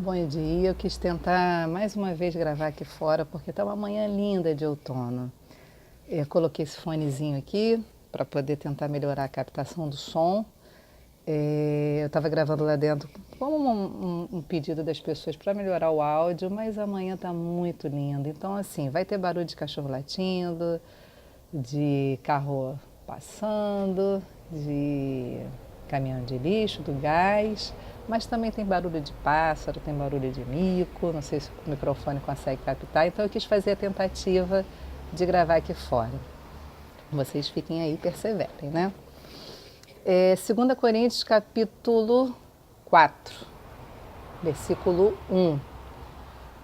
Bom dia, eu quis tentar mais uma vez gravar aqui fora porque está uma manhã linda de outono. Eu coloquei esse fonezinho aqui para poder tentar melhorar a captação do som. Eu estava gravando lá dentro como um pedido das pessoas para melhorar o áudio, mas amanhã está muito lindo. Então, assim, vai ter barulho de cachorro latindo, de carro passando, de caminhão de lixo, do gás, mas também tem barulho de pássaro, tem barulho de mico, não sei se o microfone consegue captar, então eu quis fazer a tentativa de gravar aqui fora. Vocês fiquem aí, perseverem, né? 2 Coríntios capítulo 4, versículo 1.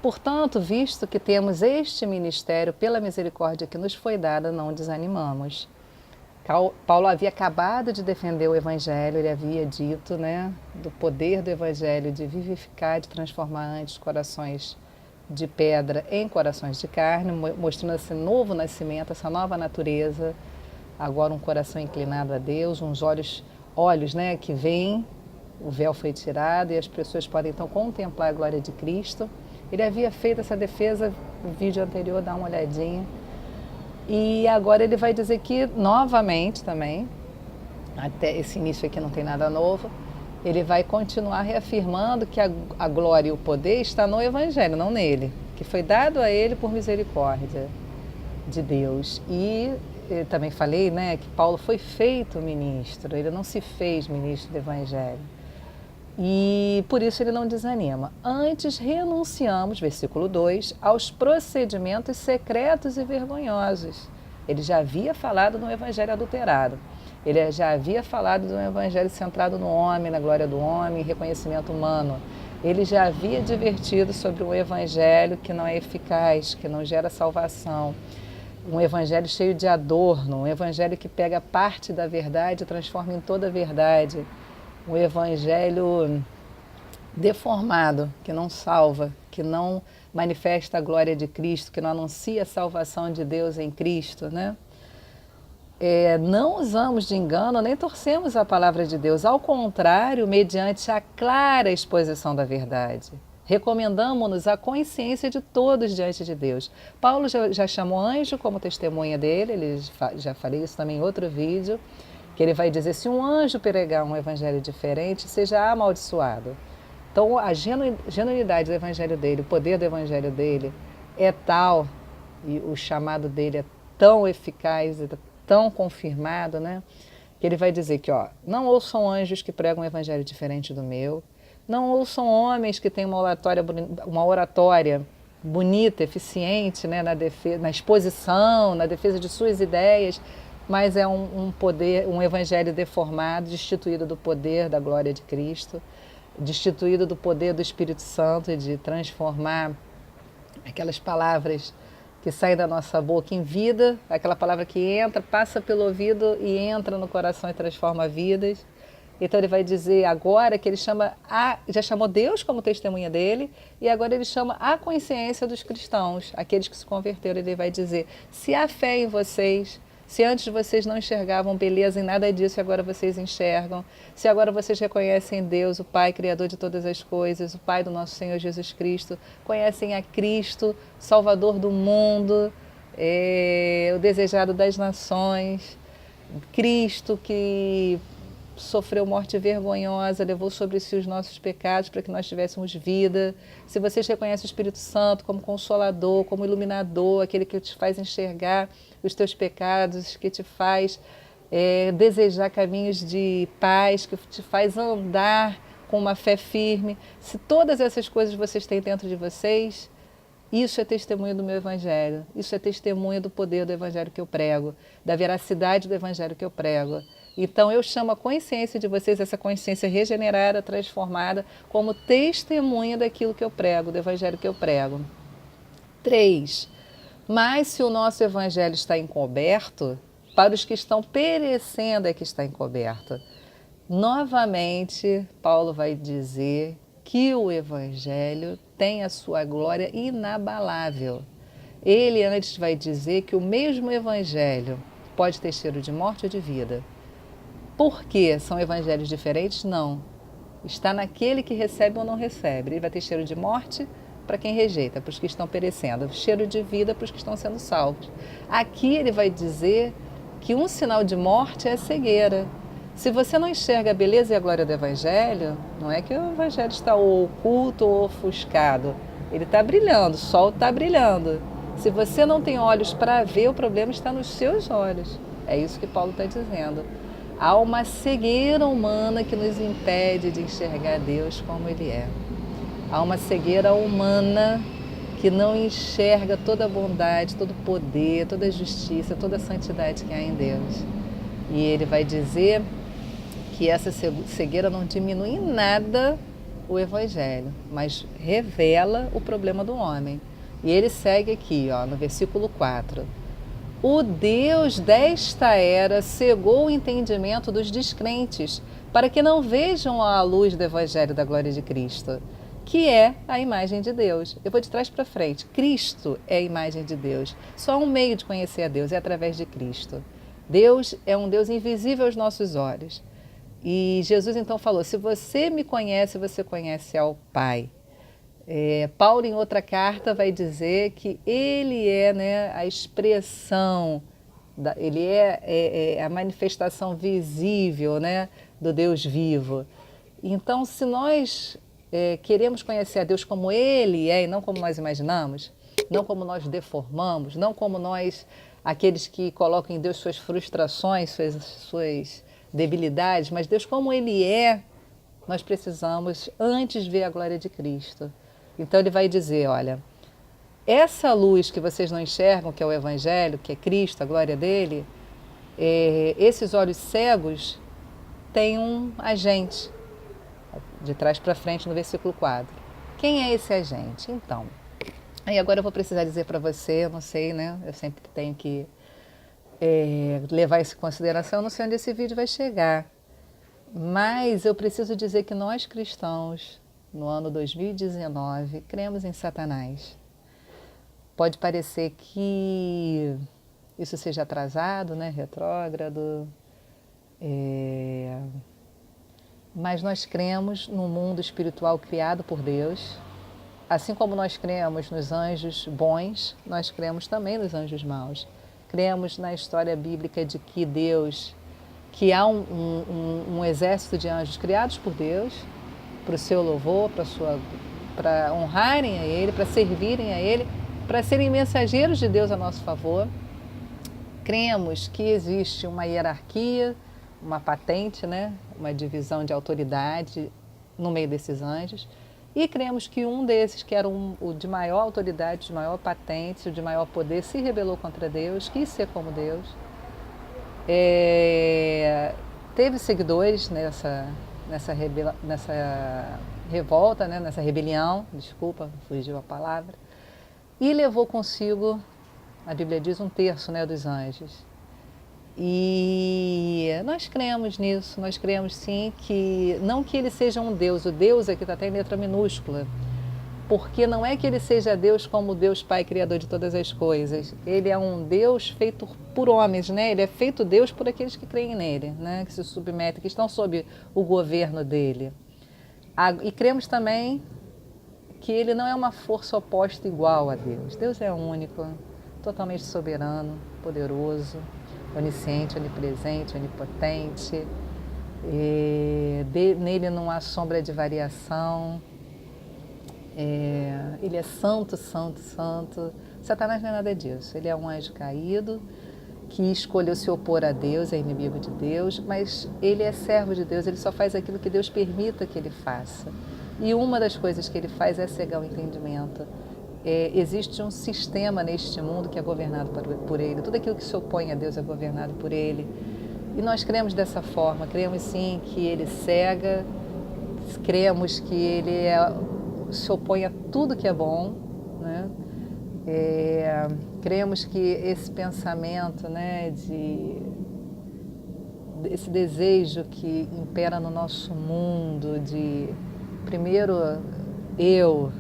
Portanto, visto que temos este ministério pela misericórdia que nos foi dada, não desanimamos. Paulo havia acabado de defender o Evangelho, ele havia dito, né, do poder do Evangelho de vivificar, de transformar antes corações de pedra em corações de carne, mostrando esse novo nascimento, essa nova natureza, agora um coração inclinado a Deus, uns olhos, né, que veem, o véu foi tirado e as pessoas podem então contemplar a glória de Cristo. Ele havia feito essa defesa, no vídeo anterior, dá uma olhadinha. E agora ele vai dizer que, novamente também, até esse início aqui não tem nada novo, ele vai continuar reafirmando que a glória e o poder está no Evangelho, não nele, que foi dado a ele por misericórdia de Deus. E eu também falei, né, que Paulo foi feito ministro, ele não se fez ministro do Evangelho. E por isso ele não desanima. Antes renunciamos, versículo 2, aos procedimentos secretos e vergonhosos. Ele já havia falado no evangelho adulterado. Ele já havia falado de um evangelho centrado no homem, na glória do homem, reconhecimento humano. Ele já havia advertido sobre um evangelho que não é eficaz, que não gera salvação. Um evangelho cheio de adorno, um evangelho que pega parte da verdade e transforma em toda a verdade. Um evangelho deformado, que não salva, que não manifesta a glória de Cristo, que não anuncia a salvação de Deus em Cristo, né? Não usamos de engano nem torcemos a palavra de Deus, ao contrário, mediante a clara exposição da verdade. Recomendamos-nos a consciência de todos diante de Deus. Paulo já chamou anjo como testemunha dele, já falei isso também em outro vídeo, que ele vai dizer, se um anjo pregar um evangelho diferente, seja amaldiçoado. Então, a genuinidade do evangelho dele, o poder do evangelho dele é tal, e o chamado dele é tão eficaz, tão confirmado, né? Que ele vai dizer que, não ouçam anjos que pregam um evangelho diferente do meu, não ouçam homens que têm uma oratória bonita, eficiente, né, na exposição, na defesa de suas ideias, mas é um poder, um evangelho deformado, destituído do poder da glória de Cristo, destituído do poder do Espírito Santo de transformar aquelas palavras que saem da nossa boca em vida, aquela palavra que entra, passa pelo ouvido e entra no coração e transforma vidas. Então ele vai dizer agora que ele já chamou Deus como testemunha dele, e agora ele chama a consciência dos cristãos, aqueles que se converteram. Ele vai dizer, se há fé em vocês, se antes vocês não enxergavam beleza em nada disso e agora vocês enxergam, se agora vocês reconhecem Deus, o Pai, Criador de todas as coisas, o Pai do nosso Senhor Jesus Cristo, conhecem a Cristo, Salvador do mundo, o desejado das nações, Cristo que sofreu morte vergonhosa, levou sobre si os nossos pecados para que nós tivéssemos vida. Se vocês reconhecem o Espírito Santo como Consolador, como Iluminador, aquele que te faz enxergar os teus pecados, que te faz desejar caminhos de paz, que te faz andar com uma fé firme, se todas essas coisas vocês têm dentro de vocês, isso é testemunho do meu Evangelho, isso é testemunho do poder do Evangelho que eu prego, da veracidade do Evangelho que eu prego. Então eu chamo a consciência de vocês, essa consciência regenerada, transformada, como testemunha daquilo que eu prego, do Evangelho que eu prego. 3. Mas se o nosso Evangelho está encoberto, para os que estão perecendo é que está encoberto. Novamente, Paulo vai dizer que o Evangelho tem a sua glória inabalável. Ele antes vai dizer que o mesmo Evangelho pode ter cheiro de morte ou de vida. Por que são evangelhos diferentes? Não. Está naquele que recebe ou não recebe. Ele vai ter cheiro de morte para quem rejeita, para os que estão perecendo, cheiro de vida para os que estão sendo salvos. Aqui ele vai dizer que um sinal de morte é a cegueira. Se você não enxerga a beleza e a glória do Evangelho, não é que o Evangelho está oculto ou ofuscado. Ele está brilhando, o sol está brilhando. Se você não tem olhos para ver, o problema está nos seus olhos. É isso que Paulo está dizendo. Há uma cegueira humana que nos impede de enxergar Deus como Ele é. Há uma cegueira humana que não enxerga toda a bondade, todo o poder, toda a justiça, toda a santidade que há em Deus. E ele vai dizer que essa cegueira não diminui em nada o Evangelho, mas revela o problema do homem. E ele segue aqui, no versículo 4. O Deus desta era cegou o entendimento dos descrentes, para que não vejam a luz do Evangelho da glória de Cristo, que é a imagem de Deus. Eu vou de trás para frente. Cristo é a imagem de Deus. Só um meio de conhecer a Deus é através de Cristo. Deus é um Deus invisível aos nossos olhos. E Jesus então falou, se você me conhece, você conhece ao Pai. Paulo, em outra carta, vai dizer que ele é a expressão, ele é a manifestação visível do Deus vivo. Então, se nós queremos conhecer a Deus como Ele é e não como nós imaginamos, não como nós deformamos, não como nós, aqueles que colocam em Deus suas frustrações, suas debilidades, mas Deus como Ele é, nós precisamos antes ver a glória de Cristo. Então ele vai dizer, olha, essa luz que vocês não enxergam, que é o Evangelho, que é Cristo, a glória dele, esses olhos cegos têm um agente, de trás para frente no versículo 4. Quem é esse agente? Então, aí agora eu vou precisar dizer para você, eu não sei, eu sempre tenho que levar isso em consideração, eu não sei onde esse vídeo vai chegar, mas eu preciso dizer que nós cristãos, no ano 2019, cremos em Satanás. Pode parecer que isso seja atrasado, retrógrado, mas nós cremos no mundo espiritual criado por Deus. Assim como nós cremos nos anjos bons, nós cremos também nos anjos maus. Cremos na história bíblica de que que há um exército de anjos criados por Deus, para o seu louvor, para honrarem a Ele, para servirem a Ele, para serem mensageiros de Deus a nosso favor. Cremos que existe uma hierarquia, uma patente, uma divisão de autoridade no meio desses anjos. E cremos que um desses, que era o de maior autoridade, de maior patente, o de maior poder, se rebelou contra Deus, quis ser como Deus. Teve seguidores nessa revolta, nessa rebelião, desculpa, fugiu a palavra, e levou consigo, a Bíblia diz, 1/3 dos anjos. E nós cremos nisso, nós cremos sim que, não que ele seja um Deus, o Deus aqui está até em letra minúscula, porque não é que ele seja Deus como Deus Pai, Criador de todas as coisas. Ele é um Deus feito por homens, Ele é feito Deus por aqueles que creem nele, que se submetem, que estão sob o governo dele. E cremos também que ele não é uma força oposta igual a Deus. Deus é único, totalmente soberano, poderoso, onisciente, onipresente, onipotente. Nele não há sombra de variação. Ele é santo, santo, santo. Satanás não é nada disso. Ele é um anjo caído que escolheu se opor a Deus, é inimigo de Deus, mas ele é servo de Deus, ele só faz aquilo que Deus permita que ele faça. E uma das coisas que ele faz é cegar o entendimento. Existe um sistema neste mundo que é governado por ele. Tudo aquilo que se opõe a Deus é governado por ele. E nós cremos dessa forma, cremos sim que ele cega, cremos que ele se opõe a tudo que é bom, cremos que esse pensamento, esse desejo que impera no nosso mundo de primeiro eu,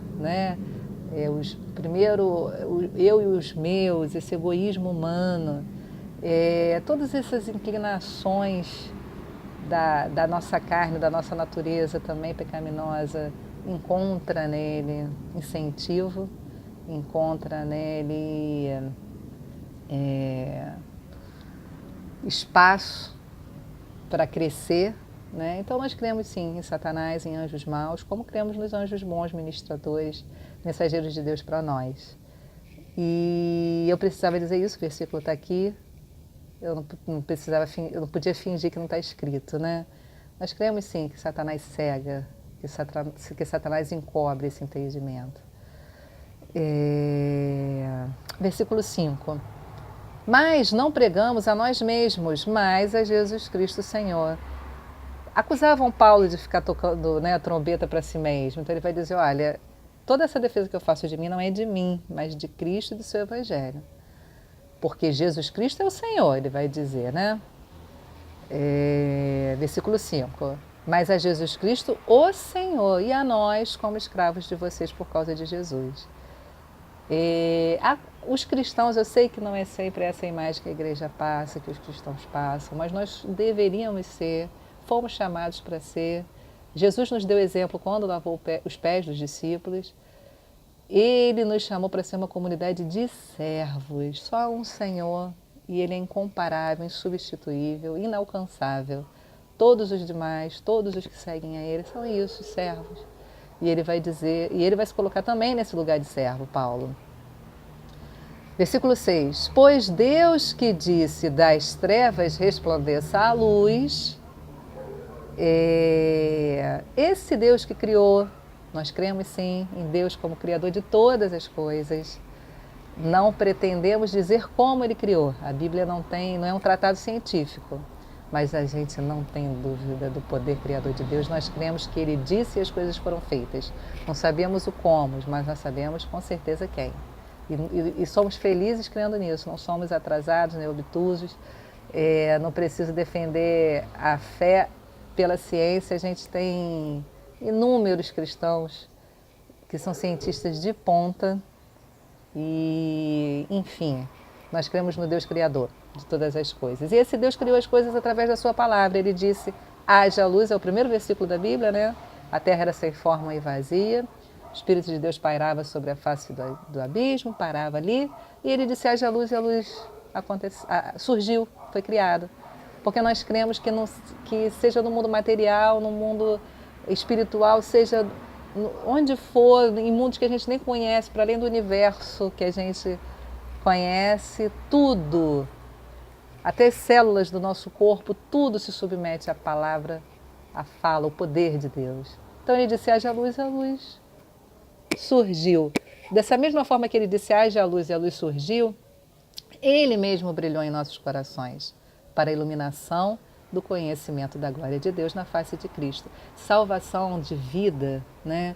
primeiro eu e os meus, esse egoísmo humano, todas essas inclinações da nossa carne, da nossa natureza também pecaminosa, encontra nele incentivo, encontra nele espaço para crescer, né? Então nós cremos sim em Satanás, em anjos maus, como cremos nos anjos bons, ministradores, mensageiros de Deus para nós. E eu precisava dizer isso, o versículo está aqui, eu não podia fingir que não está escrito, né? Nós cremos sim que Satanás cega, que Satanás encobre esse entendimento. Versículo 5. Mas não pregamos a nós mesmos, mas a Jesus Cristo Senhor. Acusavam Paulo de ficar tocando, né, a trombeta para si mesmo. Então ele vai dizer, olha, toda essa defesa que eu faço de mim não é de mim, mas de Cristo e do seu Evangelho. Porque Jesus Cristo é o Senhor, ele vai dizer, né? Versículo 5. Mas a Jesus Cristo, o Senhor, e a nós como escravos de vocês por causa de Jesus. Os cristãos, eu sei que não é sempre essa imagem que a igreja passa, que os cristãos passam, mas nós deveríamos ser, fomos chamados para ser. Jesus nos deu exemplo quando lavou os pés dos discípulos. Ele nos chamou para ser uma comunidade de servos, só um Senhor, e Ele é incomparável, insubstituível, inalcançável. Todos os demais, todos os que seguem a Ele são isso, servos. E Ele vai dizer, e Ele vai se colocar também nesse lugar de servo, Paulo. Versículo 6. Pois Deus que disse das trevas resplandeça a luz, esse Deus que criou, nós cremos sim em Deus como Criador de todas as coisas. Não pretendemos dizer como Ele criou. A Bíblia não é um tratado científico, mas a gente não tem dúvida do poder criador de Deus. Nós cremos que Ele disse e as coisas foram feitas. Não sabemos o como, mas nós sabemos com certeza quem. E somos felizes crendo nisso, não somos atrasados nem obtusos. Não preciso defender a fé pela ciência. A gente tem inúmeros cristãos que são cientistas de ponta e, enfim, nós cremos no Deus Criador de todas as coisas. E esse Deus criou as coisas através da sua palavra. Ele disse, haja luz, é o primeiro versículo da Bíblia, né? A terra era sem forma e vazia, o Espírito de Deus pairava sobre a face do abismo, parava ali, e ele disse, haja luz, e a luz surgiu, foi criada. Porque nós cremos que seja no mundo material, no mundo espiritual, seja onde for, em mundos que a gente nem conhece, para além do universo que a gente conhece, tudo, até as células do nosso corpo, tudo se submete à palavra, à fala, ao poder de Deus. Então ele disse, haja luz, a luz surgiu. Dessa mesma forma que ele disse, haja luz e a luz surgiu, ele mesmo brilhou em nossos corações para a iluminação do conhecimento da glória de Deus na face de Cristo. Salvação de vida, né?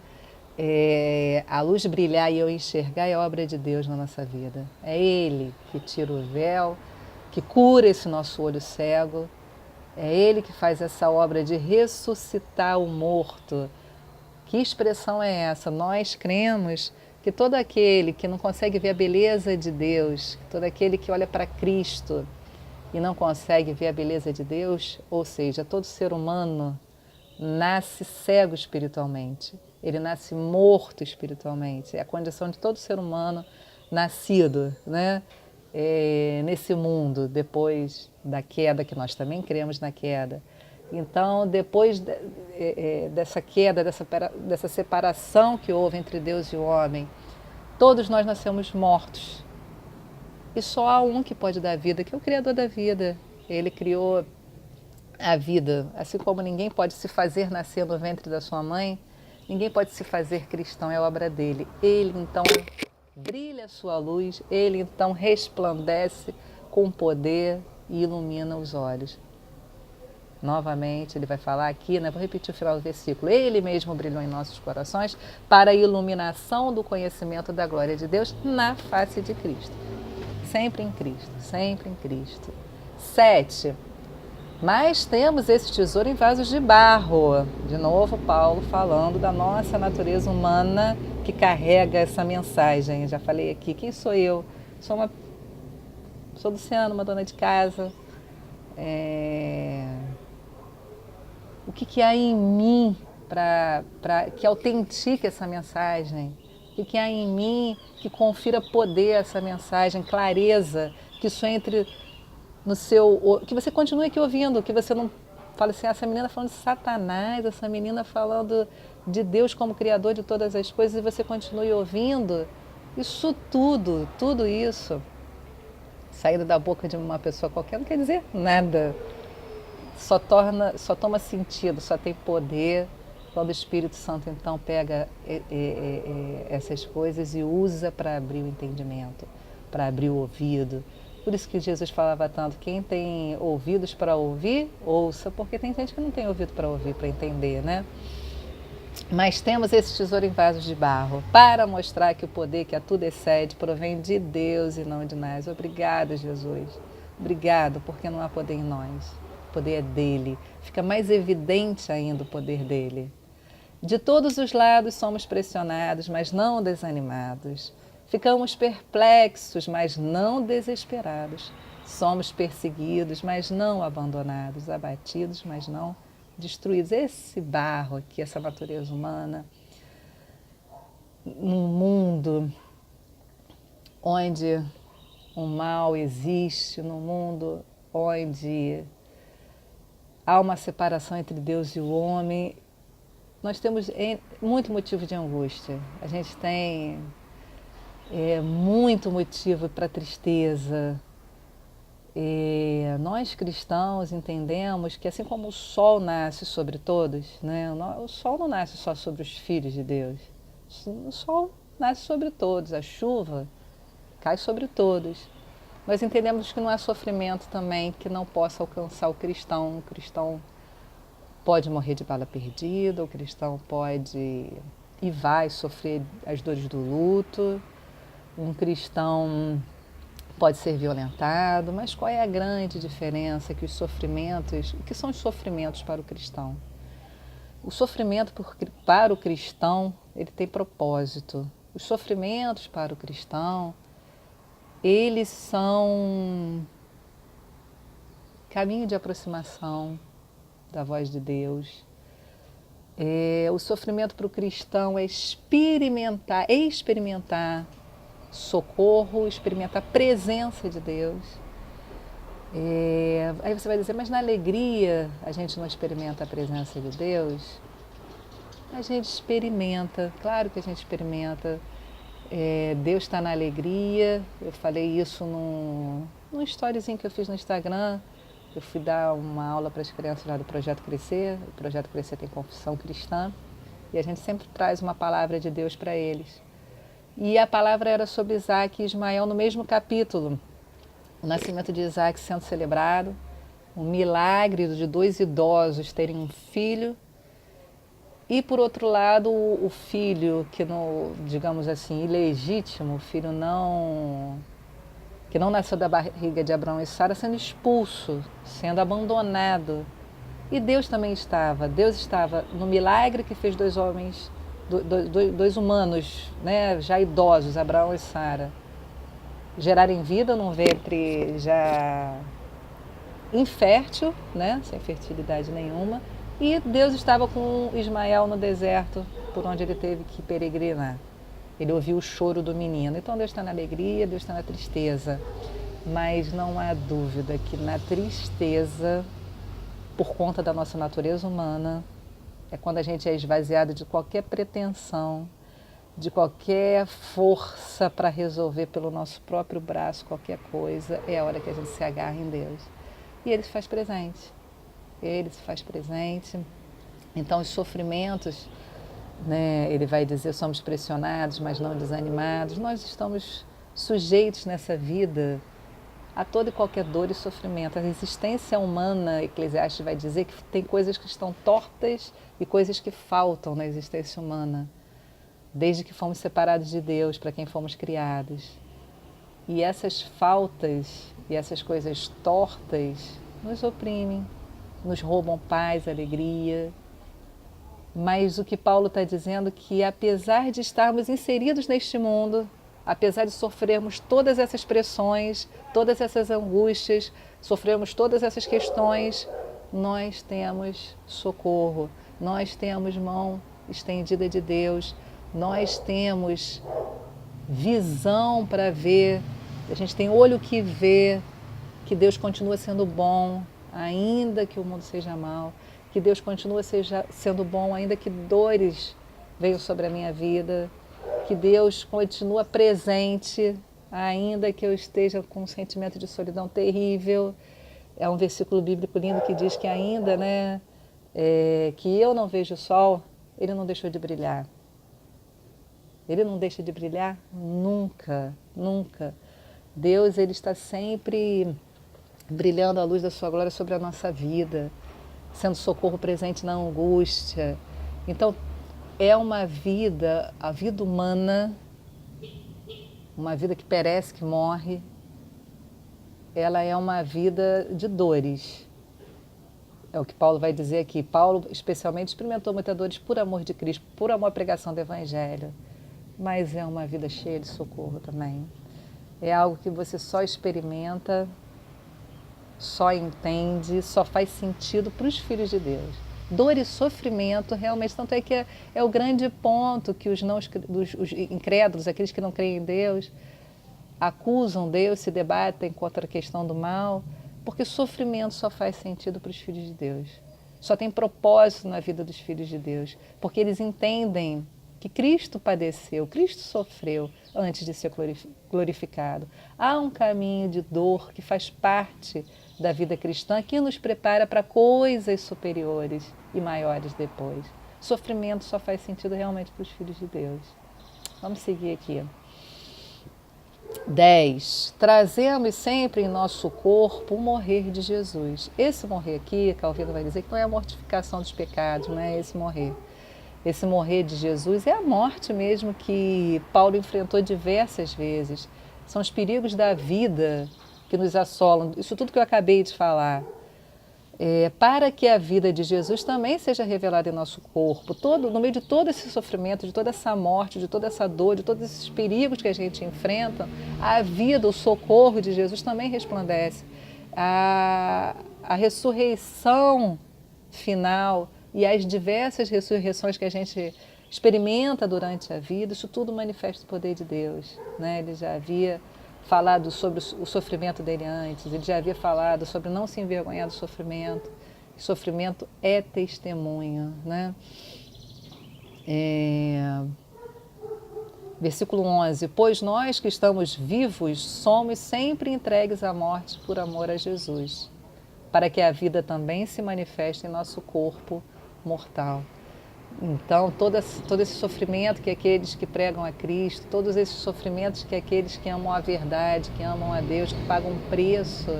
A luz brilhar e eu enxergar é obra de Deus na nossa vida. É Ele que tira o véu, que cura esse nosso olho cego. É Ele que faz essa obra de ressuscitar o morto. Que expressão é essa? Nós cremos que todo aquele que não consegue ver a beleza de Deus, todo aquele que olha para Cristo e não consegue ver a beleza de Deus, ou seja, todo ser humano nasce cego espiritualmente, ele nasce morto espiritualmente, é a condição de todo ser humano nascido, né? Nesse mundo, depois da queda, que nós também cremos na queda. Então, depois dessa queda, dessa separação que houve entre Deus e o homem, todos nós nascemos mortos. E só há um que pode dar vida, que é o Criador da vida. Ele criou a vida, assim como ninguém pode se fazer nascer no ventre da sua mãe, ninguém pode se fazer cristão, é obra dele. Ele, então, brilha a sua luz, ele, então, resplandece com poder e ilumina os olhos. Novamente, ele vai falar aqui, né? Vou repetir o final do versículo. Ele mesmo brilhou em nossos corações para a iluminação do conhecimento da glória de Deus na face de Cristo. Sempre em Cristo, sempre em Cristo. 7. Mas temos esse tesouro em vasos de barro. De novo, Paulo falando da nossa natureza humana que carrega essa mensagem. Já falei aqui, quem sou eu? Sou Luciana, uma dona de casa. O que há em mim que autentique essa mensagem? O que há em mim que confira poder a essa mensagem, clareza, que isso entre no seu... Que você continue aqui ouvindo, que você não fale assim, essa menina falando de Satanás, essa menina falando de Deus como Criador de todas as coisas, e você continue ouvindo. Isso tudo isso, saído da boca de uma pessoa qualquer, não quer dizer nada. Só toma sentido, só tem poder quando o Espírito Santo então pega essas coisas e usa para abrir o entendimento, para abrir o ouvido. Por isso que Jesus falava tanto, quem tem ouvidos para ouvir, ouça, porque tem gente que não tem ouvido para ouvir, para entender, né? Mas temos esse tesouro em vasos de barro para mostrar que o poder que a tudo excede provém de Deus e não de nós. Obrigada, Jesus. Obrigado, porque não há poder em nós. O poder é dele. Fica mais evidente ainda o poder dele. De todos os lados somos pressionados, mas não desanimados. Ficamos perplexos, mas não desesperados. Somos perseguidos, mas não abandonados. Abatidos, mas não destruídos. Esse barro aqui, essa natureza humana, num mundo onde o mal existe, num mundo onde há uma separação entre Deus e o homem, nós temos muito motivo de angústia. A gente tem muito motivo para tristeza. Nós cristãos entendemos que assim como o sol nasce sobre todos, né, o sol não nasce só sobre os filhos de Deus. O sol nasce sobre todos, a chuva cai sobre todos. Nós entendemos que não há sofrimento também que não possa alcançar o cristão. O cristão pode morrer de bala perdida, o cristão pode e vai sofrer as dores do luto, um cristão pode ser violentado, mas qual é a grande diferença que os sofrimentos, o que são os sofrimentos para o cristão? O sofrimento para o cristão, ele tem propósito. Os sofrimentos para o cristão, eles são caminho de aproximação da voz de Deus. O sofrimento para o cristão é experimentar socorro, experimentar a presença de Deus. Aí você vai dizer, mas na alegria a gente não experimenta a presença de Deus? A gente experimenta, claro que a gente experimenta. Deus está na alegria. Eu falei isso num storyzinho que eu fiz no Instagram. Eu fui dar uma aula para as crianças lá do Projeto Crescer. O Projeto Crescer tem confissão cristã. E a gente sempre traz uma palavra de Deus para eles. E a palavra era sobre Isaac e Ismael no mesmo capítulo. O nascimento de Isaac sendo celebrado, o milagre de 2 idosos terem um filho. E, por outro lado, o filho que, digamos assim, ilegítimo, o filho que não nasceu da barriga de Abraão e Sara, sendo expulso, sendo abandonado. E Deus também estava. Deus estava no milagre que fez 2 homens, 2 humanos, né, já idosos, Abraão e Sara, gerarem vida num ventre já infértil, né, sem fertilidade nenhuma. E Deus estava com Ismael no deserto, por onde ele teve que peregrinar. Ele ouviu o choro do menino. Então Deus está na alegria, Deus está na tristeza. Mas não há dúvida que na tristeza, por conta da nossa natureza humana, é quando a gente é esvaziado de qualquer pretensão, de qualquer força para resolver pelo nosso próprio braço qualquer coisa, é a hora que a gente se agarra em Deus. E Ele se faz presente. Ele se faz presente. Então os sofrimentos, né, ele vai dizer, somos pressionados, mas não desanimados. Nós estamos sujeitos nessa vida a toda e qualquer dor e sofrimento. A existência humana, Eclesiastes vai dizer que tem coisas que estão tortas e coisas que faltam na existência humana, desde que fomos separados de Deus, para quem fomos criados. E essas faltas e essas coisas tortas nos oprimem, nos roubam paz, alegria. Mas o que Paulo está dizendo é que, apesar de estarmos inseridos neste mundo, apesar de sofrermos todas essas pressões, todas essas angústias, sofrermos todas essas questões, nós temos socorro, nós temos mão estendida de Deus, nós temos visão para ver, a gente tem olho que vê, que Deus continua sendo bom, ainda que o mundo seja mau, que Deus continua sendo bom, ainda que dores venham sobre a minha vida, que Deus continua presente, ainda que eu esteja com um sentimento de solidão terrível. É um versículo bíblico lindo que diz que ainda, que eu não vejo o sol, ele não deixou de brilhar. Ele não deixa de brilhar nunca, nunca. Deus, ele está sempre brilhando a luz da sua glória sobre a nossa vida, sendo socorro presente na angústia. Então, é uma vida, a vida humana, uma vida que perece, que morre, ela é uma vida de dores. É o que Paulo vai dizer aqui. Paulo, especialmente, experimentou muitas dores por amor de Cristo, por amor à pregação do Evangelho. Mas é uma vida cheia de socorro também. É algo que você só experimenta, só entende, só faz sentido para os filhos de Deus. Dor e sofrimento, realmente, tanto é que é o grande ponto que os incrédulos, aqueles que não creem em Deus, acusam Deus, se debatem contra a questão do mal, porque sofrimento só faz sentido para os filhos de Deus. Só tem propósito na vida dos filhos de Deus, porque eles entendem que Cristo padeceu, Cristo sofreu antes de ser glorificado. Há um caminho de dor que faz parte da vida cristã que nos prepara para coisas superiores e maiores depois. Sofrimento só faz sentido realmente para os filhos de Deus. Vamos seguir aqui. 10. Trazemos sempre em nosso corpo o morrer de Jesus. Esse morrer aqui, Calvino vai dizer que não é a mortificação dos pecados, não é esse morrer. Esse morrer de Jesus é a morte mesmo que Paulo enfrentou diversas vezes. São os perigos da vida que nos assolam. Isso tudo que eu acabei de falar. Para que a vida de Jesus também seja revelada em nosso corpo. No meio de todo esse sofrimento, de toda essa morte, de toda essa dor, de todos esses perigos que a gente enfrenta, a vida, o socorro de Jesus também resplandece. A ressurreição final e as diversas ressurreições que a gente experimenta durante a vida, isso tudo manifesta o poder de Deus, né? Ele já havia falado sobre o sofrimento dele antes, ele já havia falado sobre não se envergonhar do sofrimento. O sofrimento é testemunho, né? Versículo 11. Pois nós que estamos vivos somos sempre entregues à morte por amor a Jesus, para que a vida também se manifeste em nosso corpo mortal. Então, todo esse sofrimento que aqueles que pregam a Cristo, todos esses sofrimentos que aqueles que amam a verdade, que amam a Deus, que pagam um preço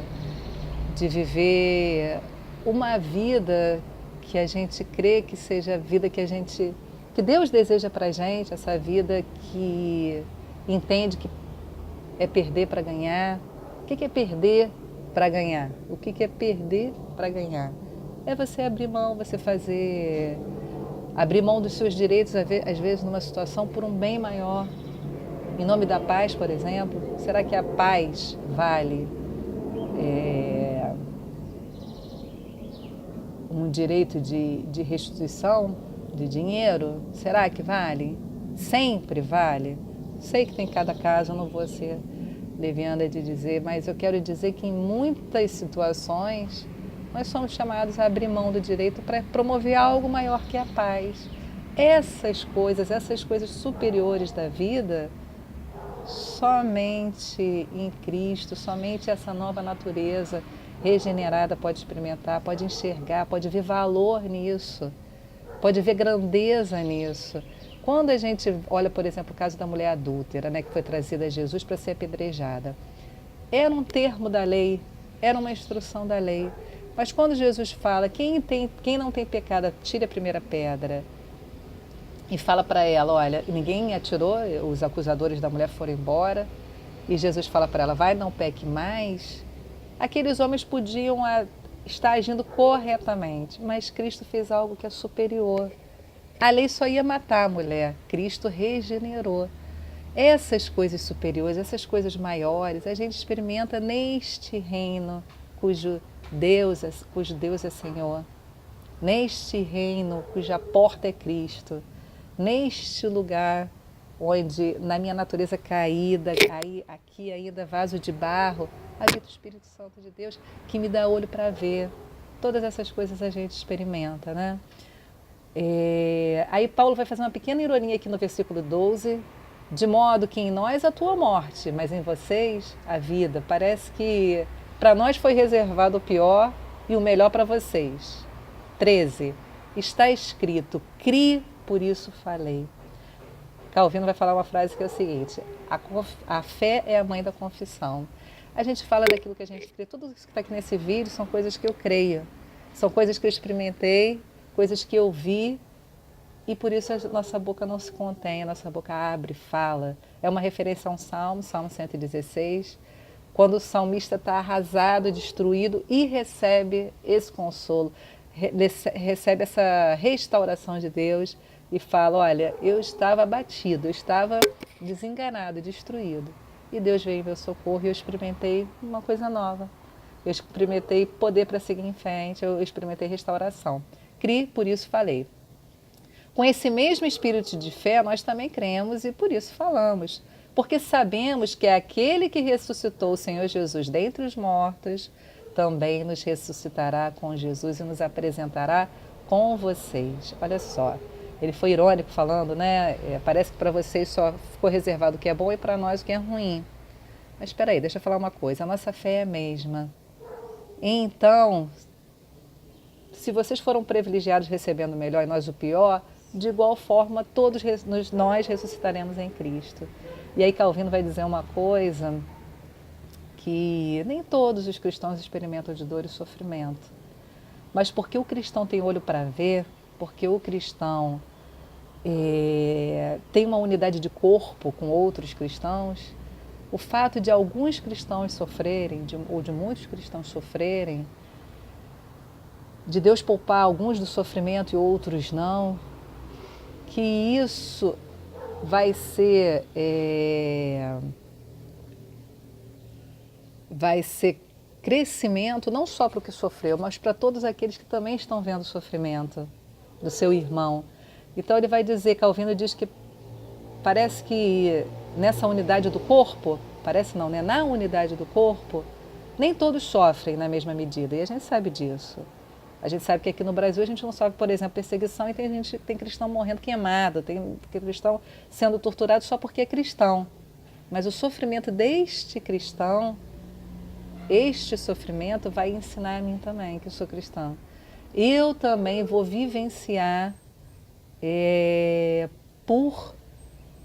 de viver uma vida que a gente crê que seja a vida que Deus deseja para a gente, essa vida que entende que é perder para ganhar. O que é perder para ganhar? O que é perder para ganhar? É você abrir mão, abrir mão dos seus direitos, às vezes numa situação por um bem maior. Em nome da paz, por exemplo, será que a paz vale um direito de restituição de dinheiro? Será que vale? Sempre vale? Sei que tem cada caso, eu não vou ser leviana de dizer, mas eu quero dizer que em muitas situações nós somos chamados a abrir mão do direito para promover algo maior que a paz. Essas coisas superiores da vida, somente em Cristo, somente essa nova natureza regenerada pode experimentar, pode enxergar, pode ver valor nisso, pode ver grandeza nisso. Quando a gente olha, por exemplo, o caso da mulher adúltera, né, que foi trazida a Jesus para ser apedrejada, era um termo da lei, era uma instrução da lei. Mas quando Jesus fala, quem não tem pecado, tire a primeira pedra, e fala para ela, olha, ninguém atirou, os acusadores da mulher foram embora, e Jesus fala para ela, vai, não peque mais, aqueles homens podiam estar agindo corretamente, mas Cristo fez algo que é superior. A lei só ia matar a mulher, Cristo regenerou. Essas coisas superiores, essas coisas maiores, a gente experimenta neste reino cujo Deus é Senhor, neste reino cuja porta é Cristo, neste lugar onde na minha natureza caída, aqui ainda vaso de barro, habita o Espírito Santo de Deus que me dá olho para ver. Todas essas coisas a gente experimenta, né? Aí Paulo vai fazer uma pequena ironia aqui no versículo 12, de modo que em nós a tua morte, mas em vocês a vida. Parece que para nós foi reservado o pior e o melhor para vocês. 13. Está escrito, cri, por isso falei. Calvino vai falar uma frase que é o seguinte, a fé é a mãe da confissão. A gente fala daquilo que a gente crê. Tudo isso que está aqui nesse vídeo são coisas que eu creio. São coisas que eu experimentei, coisas que eu vi, e por isso a nossa boca não se contém, a nossa boca abre, fala. É uma referência a um salmo, Salmo 116, quando o salmista está arrasado, destruído e recebe esse consolo, recebe essa restauração de Deus e fala, olha, eu estava abatido, eu estava desenganado, destruído. E Deus veio em meu socorro e eu experimentei uma coisa nova. Eu experimentei poder para seguir em frente, eu experimentei restauração. Cri, por isso falei. Com esse mesmo espírito de fé, nós também cremos e por isso falamos. Porque sabemos que aquele que ressuscitou o Senhor Jesus dentre os mortos, também nos ressuscitará com Jesus e nos apresentará com vocês. Olha só, ele foi irônico falando, né? Parece que para vocês só ficou reservado o que é bom e para nós o que é ruim. Mas espera aí, deixa eu falar uma coisa, a nossa fé é a mesma. Então, se vocês foram privilegiados recebendo o melhor e nós o pior, de igual forma todos nós ressuscitaremos em Cristo. E aí Calvino vai dizer uma coisa que nem todos os cristãos experimentam de dor e sofrimento. Mas porque o cristão tem olho para ver, porque o cristão tem uma unidade de corpo com outros cristãos, o fato de alguns cristãos sofrerem, ou de muitos cristãos sofrerem, de Deus poupar alguns do sofrimento e outros não, que isso vai ser crescimento não só para o que sofreu, mas para todos aqueles que também estão vendo o sofrimento do seu irmão. Então ele vai dizer, Calvino diz que parece que nessa unidade do corpo, parece não, né? Na unidade do corpo, nem todos sofrem na mesma medida, e a gente sabe disso. A gente sabe que aqui no Brasil a gente não sofre, por exemplo, perseguição e tem cristão morrendo queimado, tem cristão sendo torturado só porque é cristão. Mas o sofrimento deste cristão, este sofrimento vai ensinar a mim também, que eu sou cristã. Eu também vou vivenciar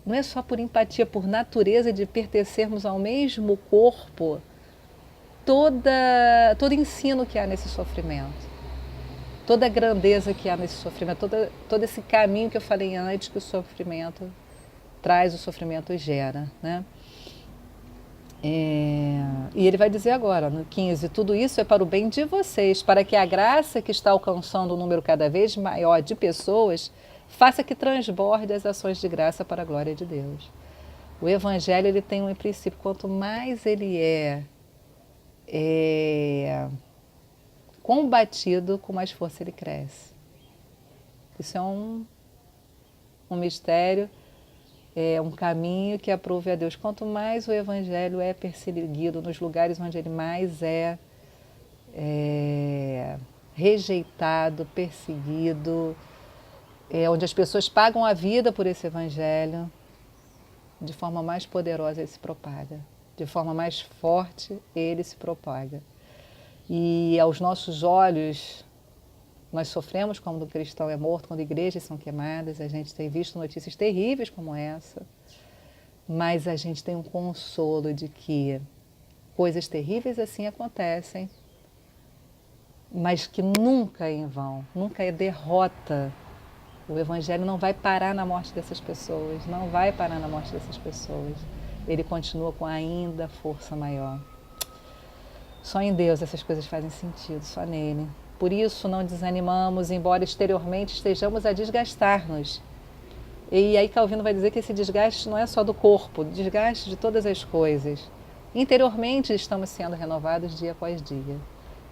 não é só por empatia, por natureza de pertencermos ao mesmo corpo, todo ensino que há nesse sofrimento. Toda a grandeza que há nesse sofrimento, todo esse caminho que eu falei antes que o sofrimento traz, o sofrimento gera, né? E ele vai dizer agora, no 15, tudo isso é para o bem de vocês, para que a graça que está alcançando um número cada vez maior de pessoas faça que transborde as ações de graça para a glória de Deus. O Evangelho ele tem um princípio, quanto mais ele é combatido, com mais força ele cresce. Isso é um mistério, é um caminho que aprove a Deus. Quanto mais o Evangelho é perseguido nos lugares onde ele mais é rejeitado, perseguido, onde as pessoas pagam a vida por esse Evangelho, de forma mais poderosa ele se propaga, de forma mais forte ele se propaga. E aos nossos olhos, nós sofremos quando o cristão é morto, quando igrejas são queimadas, a gente tem visto notícias terríveis como essa, mas a gente tem um consolo de que coisas terríveis assim acontecem, mas que nunca é em vão, nunca é derrota. O Evangelho não vai parar na morte dessas pessoas, não vai parar na morte dessas pessoas. Ele continua com ainda força maior. Só em Deus essas coisas fazem sentido, só nele. Por isso não desanimamos, embora exteriormente estejamos a desgastar-nos. E aí Calvino vai dizer que esse desgaste não é só do corpo, desgaste de todas as coisas. Interiormente estamos sendo renovados dia após dia.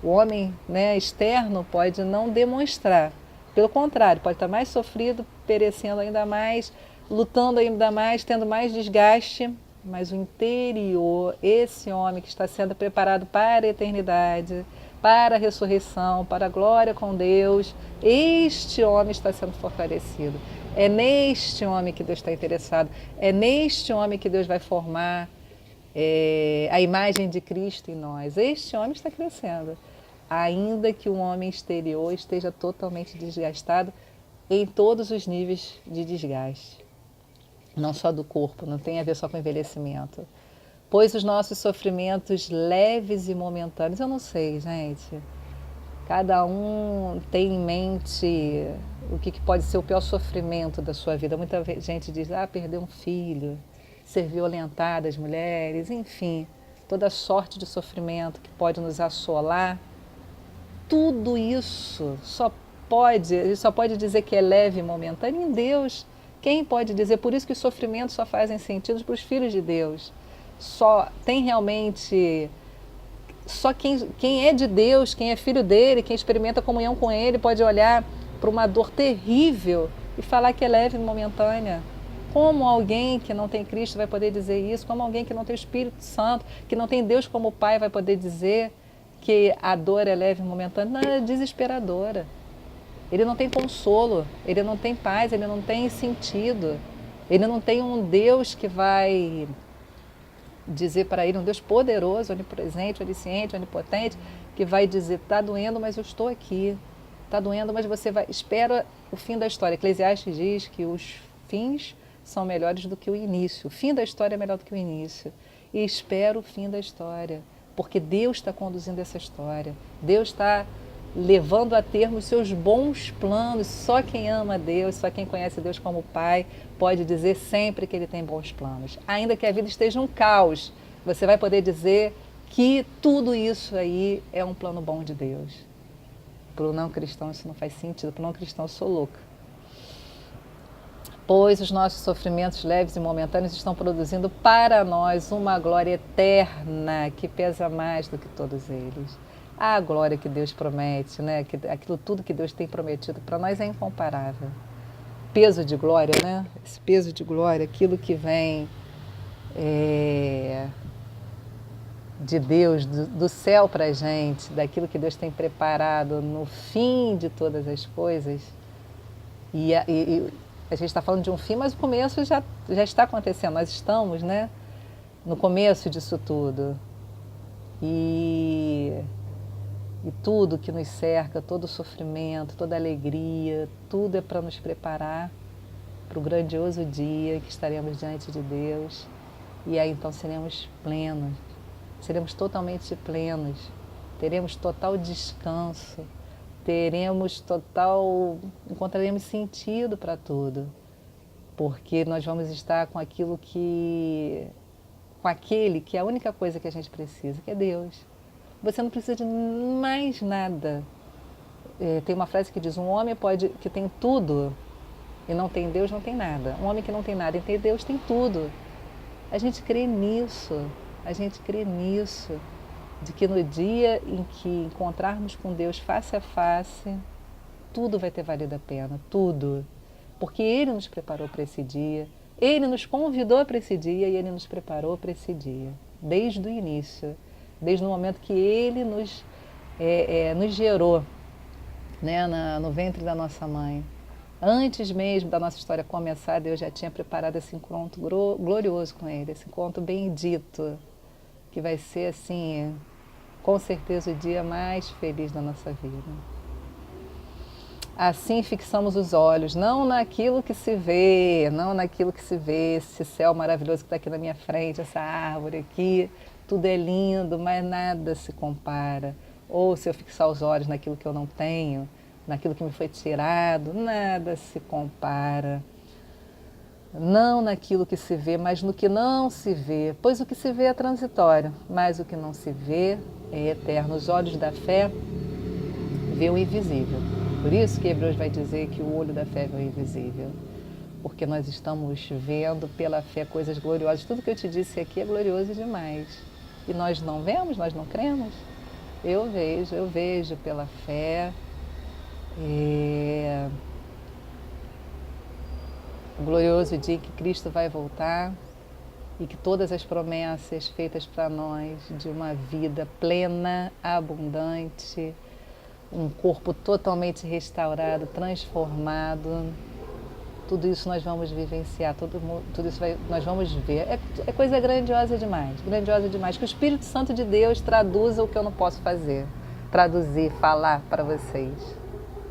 O homem, né, externo pode não demonstrar. Pelo contrário, pode estar mais sofrido, perecendo ainda mais, lutando ainda mais, tendo mais desgaste. Mas o interior, esse homem que está sendo preparado para a eternidade, para a ressurreição, para a glória com Deus, este homem está sendo fortalecido. É neste homem que Deus está interessado, é neste homem que Deus vai formar a imagem de Cristo em nós. Este homem está crescendo, ainda que o homem exterior esteja totalmente desgastado em todos os níveis de desgaste. Não só do corpo, não tem a ver só com envelhecimento. Pois os nossos sofrimentos leves e momentâneos, eu não sei, gente. Cada um tem em mente o que pode ser o pior sofrimento da sua vida. Muita gente diz, perder um filho, ser violentada, as mulheres, enfim, toda sorte de sofrimento que pode nos assolar. Tudo isso a gente só pode dizer que é leve e momentâneo em Deus. Quem pode dizer? Por isso que os sofrimentos só fazem sentido para os filhos de Deus. Só tem realmente... Só quem é de Deus, quem é filho dele, quem experimenta comunhão com ele, pode olhar para uma dor terrível e falar que é leve e momentânea. Como alguém que não tem Cristo vai poder dizer isso? Como alguém que não tem o Espírito Santo, que não tem Deus como Pai, vai poder dizer que a dor é leve e momentânea? Não, ela é desesperadora. Ele não tem consolo, ele não tem paz, ele não tem sentido. Ele não tem um Deus que vai dizer para ele, um Deus poderoso, onipresente, onisciente, onipotente, que vai dizer, está doendo, mas eu estou aqui. Está doendo, mas você vai... Espera o fim da história. Eclesiastes diz que os fins são melhores do que o início. O fim da história é melhor do que o início. E espera o fim da história, porque Deus está conduzindo essa história. Deus está levando a termo os seus bons planos. Só quem ama a Deus, só quem conhece Deus como Pai, pode dizer sempre que Ele tem bons planos. Ainda que a vida esteja um caos, você vai poder dizer que tudo isso aí é um plano bom de Deus. Para o não cristão isso não faz sentido, para o não cristão eu sou louca. Pois os nossos sofrimentos leves e momentâneos estão produzindo para nós uma glória eterna que pesa mais do que todos eles. A glória que Deus promete, né? Aquilo tudo que Deus tem prometido para nós é incomparável. Peso de glória, né? Esse peso de glória, aquilo que vem de Deus, do céu para a gente, daquilo que Deus tem preparado no fim de todas as coisas. E a gente está falando de um fim, mas o começo já está acontecendo. Nós estamos, né, no começo disso tudo. E tudo que nos cerca, todo o sofrimento, toda a alegria, tudo é para nos preparar para o grandioso dia que estaremos diante de Deus. E aí então seremos plenos, seremos totalmente plenos, teremos total descanso, encontraremos sentido para tudo, porque nós vamos estar com aquele que é a única coisa que a gente precisa, que é Deus. Você não precisa de mais nada. Tem uma frase que diz, um homem que tem tudo e não tem Deus, não tem nada. Um homem que não tem nada e tem Deus, tem tudo. A gente crê nisso, de que no dia em que encontrarmos com Deus face a face, tudo vai ter valido a pena, tudo. Porque Ele nos preparou para esse dia, Ele nos convidou para esse dia e Ele nos preparou para esse dia, desde o início. Desde o momento que Ele nos gerou, né, no ventre da nossa mãe. Antes mesmo da nossa história começar, Deus já tinha preparado esse encontro glorioso com Ele, esse encontro bendito, que vai ser, assim, com certeza o dia mais feliz da nossa vida. Assim fixamos os olhos, não naquilo que se vê, esse céu maravilhoso que está aqui na minha frente, essa árvore aqui, tudo é lindo, mas nada se compara. Ou se eu fixar os olhos naquilo que eu não tenho, naquilo que me foi tirado, nada se compara. Não naquilo que se vê, mas no que não se vê. Pois o que se vê é transitório, mas o que não se vê é eterno. Os olhos da fé vê o invisível. Por isso que Hebreus vai dizer que o olho da fé vê o invisível. Porque nós estamos vendo pela fé coisas gloriosas. Tudo que eu te disse aqui é glorioso demais. E nós não vemos, nós não cremos. Eu vejo pela fé. O glorioso dia em que Cristo vai voltar e que todas as promessas feitas para nós de uma vida plena, abundante, um corpo totalmente restaurado, transformado, tudo isso nós vamos vivenciar, tudo isso nós vamos ver. É coisa grandiosa demais. Que o Espírito Santo de Deus traduza o que eu não posso fazer, traduzir, falar para vocês.